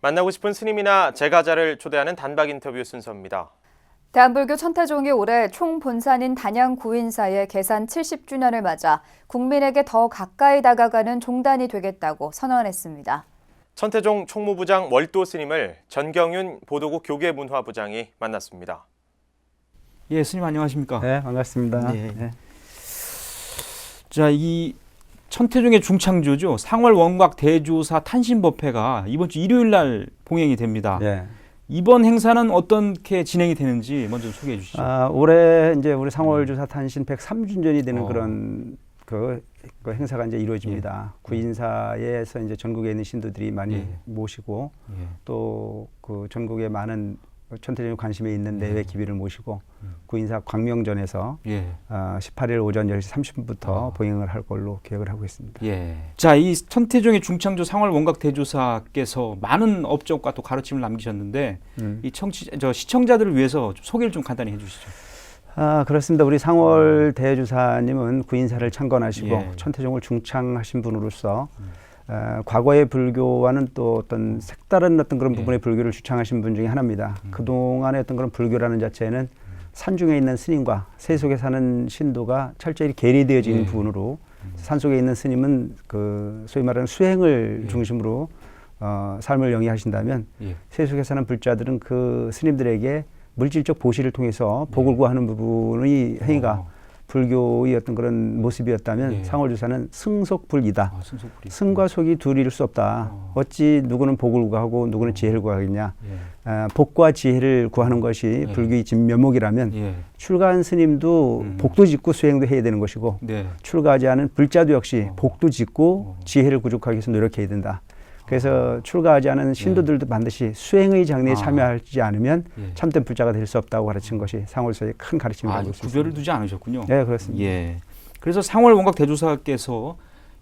만나고 싶은 스님이나 제가자를 초대하는 단박 인터뷰 순서입니다. 대한불교 천태종이 올해 총본산인 단양 구인사의 개산 70주년을 맞아 국민에게 더 가까이 다가가는 종단이 되겠다고 선언했습니다. 천태종 총무부장 월도 스님을 전경윤 보도국 교계문화부장이 만났습니다. 예, 스님 안녕하십니까? 네, 반갑습니다. 네. 네. 자, 이 천태종의 중창조죠. 상월 원곽 대조사 탄신법회가 이번 주 일요일 날 봉행이 됩니다. 네. 이번 행사는 어떻게 진행이 되는지 먼저 소개해 주시죠. 올해 이제 우리 상월주사 탄신 103주년이 되는 그런 그 행사가 이제 이루어집니다. 구인사에서 이제 전국에 있는 신도들이 많이 모시고 또 그 전국에 많은 천태종에 관심이 있는 내외 기비를 모시고 구인사 광명전에서 18일 오전 10시 30분부터 봉행을 할 걸로 계획을 하고 있습니다. 예. 자, 이 천태종의 중창조 상월 원각 대조사께서 많은 업적과 또 가르침을 남기셨는데 이 시청자들을 위해서 좀 소개를 좀 간단히 해주시죠. 그렇습니다. 우리 상월 대주사님은 구인사를 창건하시고 천태종을 중창하신 분으로서 과거의 불교와는 또 어떤 색다른 어떤 그런 부분의 불교를 주창하신 분 중에 하나입니다. 그동안의 어떤 그런 불교라는 자체는 산중에 있는 스님과 세속에 사는 신도가 철저히 괴리되어져 있는 부분으로 산속에 있는 스님은 그 소위 말하는 수행을 중심으로 삶을 영위하신다면 세속에 사는 불자들은 그 스님들에게 물질적 보시를 통해서 복을 구하는 부분의 행위가 불교의 어떤 그런 모습이었다면 상월주사는 승속불이다. 승과 속이 둘일 수 없다. 어찌 누구는 복을 구하고 누구는 지혜를 구하겠냐. 복과 지혜를 구하는 것이 불교의 진면목이라면 출가한 스님도 복도 짓고 수행도 해야 되는 것이고 출가하지 않은 불자도 역시 복도 짓고 지혜를 구족하기 위해서 노력해야 된다. 그래서 출가하지 않은 신도들도 반드시 수행의 장래에 참여하지 않으면 참된 불자가 될 수 없다고 가르친 것이 상월주사의 큰 가르침이라고 볼 수 있습니다. 구별을 두지 않으셨군요. 네, 그렇습니다. 예. 그래서 상월 원각 대조사께서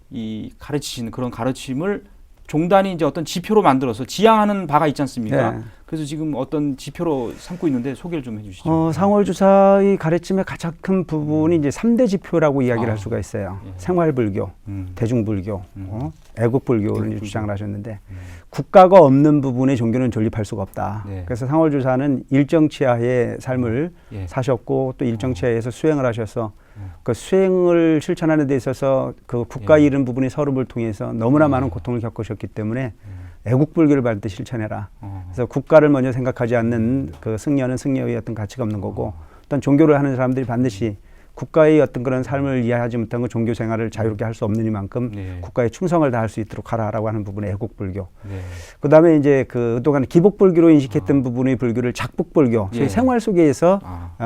이 가르치신 그런 가르침을 종단이 이제 어떤 지표로 만들어서 지향하는 바가 있지 않습니까? 그래서 지금 어떤 지표로 삼고 있는데 소개를 좀 해주시죠. 상월주사의 가르침의 가장 큰 부분이 이제 3대 지표라고 이야기를 할 수가 있어요. 생활불교, 대중불교, 애국불교를 주장을 하셨는데 국가가 없는 부분의 종교는 존립할 수가 없다. 그래서 상월주사는 일정치하의 삶을 사셨고 또 일정치하에서 수행을 하셔서 그 수행을 실천하는 데 있어서 그 국가에 이른 부분의 서름을 통해서 너무나 많은 고통을 겪으셨기 때문에 애국불교를 반드시 실천해라. 그래서 국가를 먼저 생각하지 않는 그 승려는 승려의 어떤 가치가 없는 거고 어떤 종교를 하는 사람들이 반드시 국가의 어떤 그런 삶을 이해하지 못한 그 종교 생활을 자유롭게 할 수 없는 이만큼 국가에 충성을 다할 수 있도록 하라라고 하는 부분의 애국불교. 그다음에 이제 그동안 기복불교로 인식했던 부분의 불교를 작복불교, 소위 생활 속에서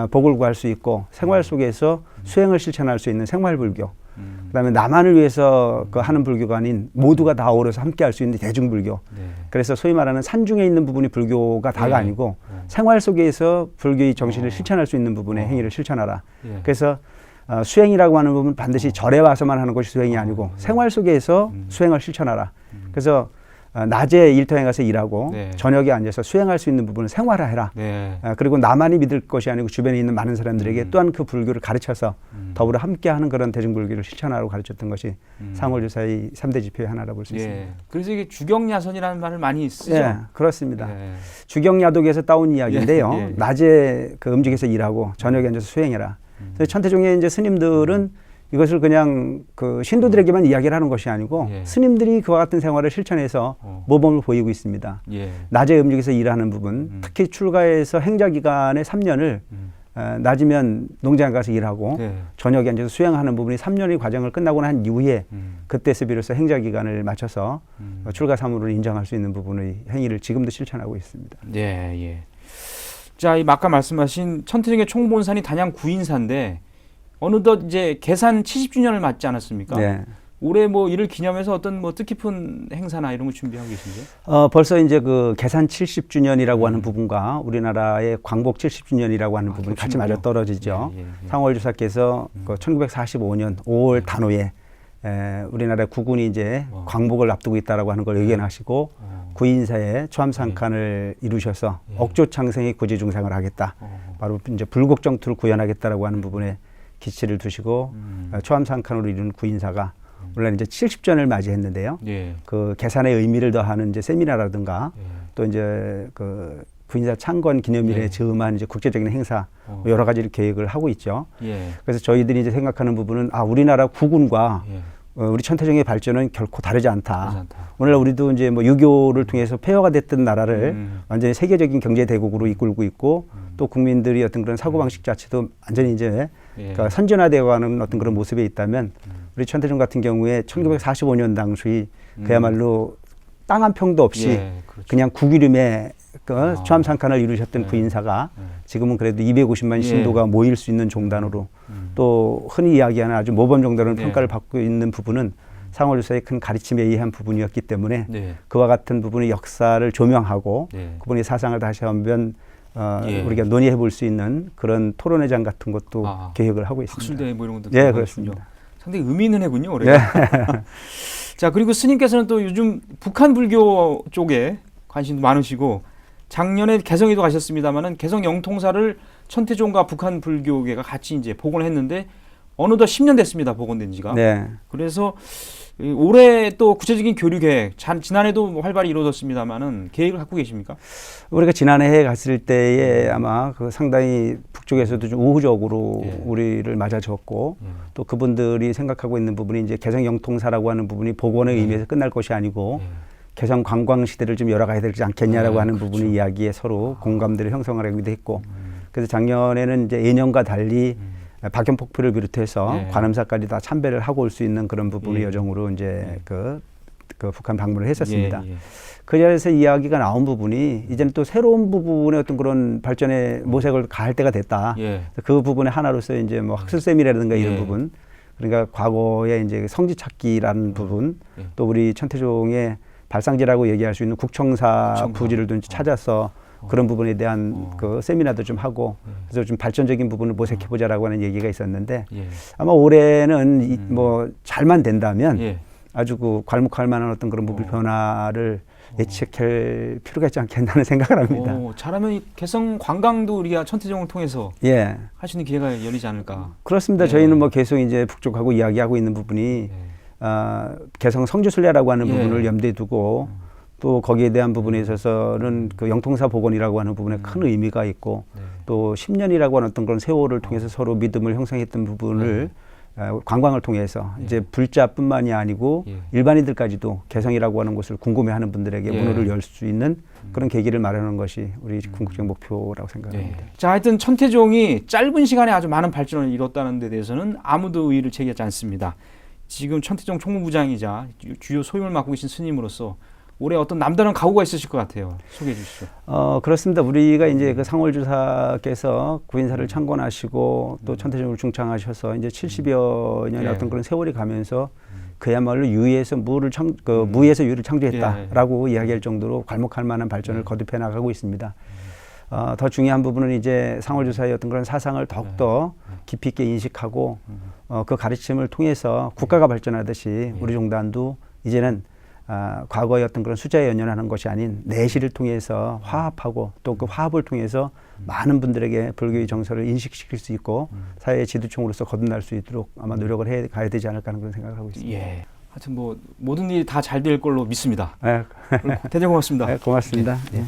복을 구할 수 있고 생활 속에서 수행을 실천할 수 있는 생활불교. 그다음에 나만을 위해서 그 하는 불교가 아닌 모두가 다 어우러서 함께 할 수 있는 대중불교. 그래서 소위 말하는 산중에 있는 부분이 불교가 다가 아니고 생활 속에서 불교의 정신을 실천할 수 있는 부분의 행위를 실천하라. 그래서 수행이라고 하는 부분은 반드시 절에 와서만 하는 것이 수행이 아니고 생활 속에서 수행을 실천하라. 그래서 낮에 일터에 가서 일하고 저녁에 앉아서 수행할 수 있는 부분은 생활화해라. 그리고 나만이 믿을 것이 아니고 주변에 있는 많은 사람들에게 또한 그 불교를 가르쳐서 더불어 함께하는 그런 대중불교를 실천하라고 가르쳤던 것이 상월주사의 3대 지표의 하나라고 볼 수 있습니다. 그래서 이게 주경야선이라는 말을 많이 쓰죠. 그렇습니다. 주경야독에서 따온 이야기인데요. 낮에 그 음직에서 일하고 저녁에 앉아서 수행해라. 그래서 천태종의 이제 스님들은 이것을 그냥 그 신도들에게만 이야기를 하는 것이 아니고 스님들이 그와 같은 생활을 실천해서 모범을 보이고 있습니다. 낮에 음직에서 일하는 부분, 특히 출가해서 행자기간의 3년을 낮이면 농장에 가서 일하고 저녁에 앉아서 수행하는 부분이 3년의 과정을 끝나고 난 이후에 그때서 비로소 행자기간을 맞춰서 출가 사무를 인정할 수 있는 부분의 행위를 지금도 실천하고 있습니다. 자, 이 아까 말씀하신 천태종의 총본산이 단양 구인사인데 어느덧 이제 개산 70주년을 맞지 않았습니까? 올해 뭐 이를 기념해서 어떤 뭐 뜻깊은 행사나 이런 걸 준비하고 계신지요? 벌써 이제 그 개산 70주년이라고 하는 부분과 우리나라의 광복 70주년이라고 하는 부분이 같이 맞아 떨어지죠. 상월주사께서 그 1945년 5월 단오에 우리나라 국군이 이제 광복을 앞두고 있다라고 하는 걸 의견하시고 구인사에 초암상칸을 이루셔서 억조창생의 구제중상을 하겠다. 바로 이제 불국정투를 구현하겠다라고 하는 부분에 기치를 두시고 초암상칸으로 이룬 구인사가 물론 이제 70전을 맞이했는데요. 그 계산의 의미를 더하는 이제 세미나라든가 또 이제 그 구인사 창건 기념일에 예. 즈음한 이제 국제적인 행사 여러 가지를 계획을 하고 있죠. 예. 그래서 저희들이 이제 생각하는 부분은 우리나라 국군과 예. 우리 천태종의 발전은 결코 다르지 않다. 다르지 않다. 오늘날 우리도 이제 뭐 유교를 통해서 폐허가 됐던 나라를 완전히 세계적인 경제 대국으로 이끌고 있고 또 국민들이 어떤 그런 사고방식 자체도 완전히 이제 그러니까 선진화되어가는 어떤 그런 모습에 있다면 우리 천태종 같은 경우에 1945년 당시 그야말로 땅 한 평도 없이 예, 그렇죠. 그냥 국이름에 그 추암상칸을 이루셨던 구인사가 지금은 그래도 250만 신도가 모일 수 있는 종단으로 또 흔히 이야기하는 아주 모범종단으로 평가를 받고 있는 부분은 상월주사의 큰 가르침에 의한 부분이었기 때문에 그와 같은 부분의 역사를 조명하고 그분의 사상을 다시 한번 우리가 논의해 볼 수 있는 그런 토론회장 같은 것도 계획을 하고 있습니다. 학술대 뭐 이런 것도 예, 그렇습니다. 상당히 의미 있는 해군요, 올해가. 자, 그리고 스님께서는 또 요즘 북한 불교 쪽에 관심도 많으시고 작년에 개성에도 가셨습니다만은 개성 영통사를 천태종과 북한 불교계가 같이 이제 복원을 했는데 어느덧 10년 됐습니다, 복원된 지가. 네. 그래서 올해 또 구체적인 교류 계획, 지난해도 뭐 활발히 이루어졌습니다만은 계획을 갖고 계십니까? 우리가 지난해에 갔을 때에 아마 그 상당히 북쪽에서도 좀 우호적으로 우리를 맞아줬고 또 그분들이 생각하고 있는 부분이 이제 개성 영통사라고 하는 부분이 복원의 의미에서 끝날 것이 아니고 개성 관광 시대를 좀 열어가야 되지 않겠냐라고 하는 부분의 이야기에 서로 공감대를 형성을 하기도 했고 그래서 작년에는 이제 예년과 달리 박연폭포를 비롯해서 관음사까지 다 참배를 하고 올 수 있는 그런 부분의 여정으로 이제 그 북한 방문을 했었습니다. 그 자리에서 이야기가 나온 부분이 이제는 또 새로운 부분의 어떤 그런 발전의 모색을 가할 때가 됐다. 그 부분의 하나로서 이제 뭐 학술쌤이라든가 이런 부분, 그러니까 과거에 이제 성지 찾기라는 부분, 또 우리 천태종의 발상지라고 얘기할 수 있는 국청사 부지를 좀 찾아서 그런 부분에 대한 그 세미나도 좀 하고 그래서 좀 발전적인 부분을 모색해보자라고 하는 얘기가 있었는데 아마 올해는 뭐 잘만 된다면 아주 그 괄목할 만한 어떤 그런 부분 변화를 예측할 필요가 있지 않겠나는 생각을 합니다. 잘하면 이 개성 관광도 우리가 천태종을 통해서 할 수 있는 기회가 열리지 않을까. 그렇습니다. 저희는 뭐 계속 이제 북쪽하고 이야기하고 있는 부분이 개성 성주순례라고 하는 부분을 염두에 두고 또 거기에 대한 부분에 있어서는 그 영통사 복원이라고 하는 부분에 큰 의미가 있고 또 10년이라고 하는 어떤 그런 세월을 통해서 서로 믿음을 형성했던 부분을 관광을 통해서 이제 불자뿐만이 아니고 일반인들까지도 개성이라고 하는 곳을 궁금해하는 분들에게 문호를 열 수 있는 그런 계기를 마련하는 것이 우리 궁극적 목표라고 생각합니다. 자, 하여튼 천태종이 짧은 시간에 아주 많은 발전을 이뤘다는 데 대해서는 아무도 의의를 제기하지 않습니다. 지금 천태종 총무부장이자 주요 소임을 맡고 계신 스님으로서 올해 어떤 남다른 각오가 있으실 것 같아요. 소개해 주시죠. 그렇습니다. 우리가 이제 그 상월주사께서 구인사를 창건하시고 또 천태종을 중창하셔서 이제 70여 년의 어떤 그런 세월이 가면서 그야말로 유에서 무에서 유를 창조했다라고 이야기할 정도로 괄목할 만한 발전을 거듭해 나가고 있습니다. 더 중요한 부분은 이제 상월주사의 어떤 그런 사상을 더욱더 깊이 있게 인식하고 그 가르침을 통해서 국가가 발전하듯이 우리 종단도 이제는 과거의 어떤 그런 숫자에 연연하는 것이 아닌 내실을 통해서 화합하고 또 그 화합을 통해서 많은 분들에게 불교의 정서를 인식시킬 수 있고 사회의 지도층으로서 거듭날 수 있도록 아마 노력을 해 가야 되지 않을까 하는 그런 생각을 하고 있습니다. 하여튼 뭐 모든 일이 다 잘 될 걸로 믿습니다. 네. 대단히 고맙습니다. 네, 고맙습니다. 예.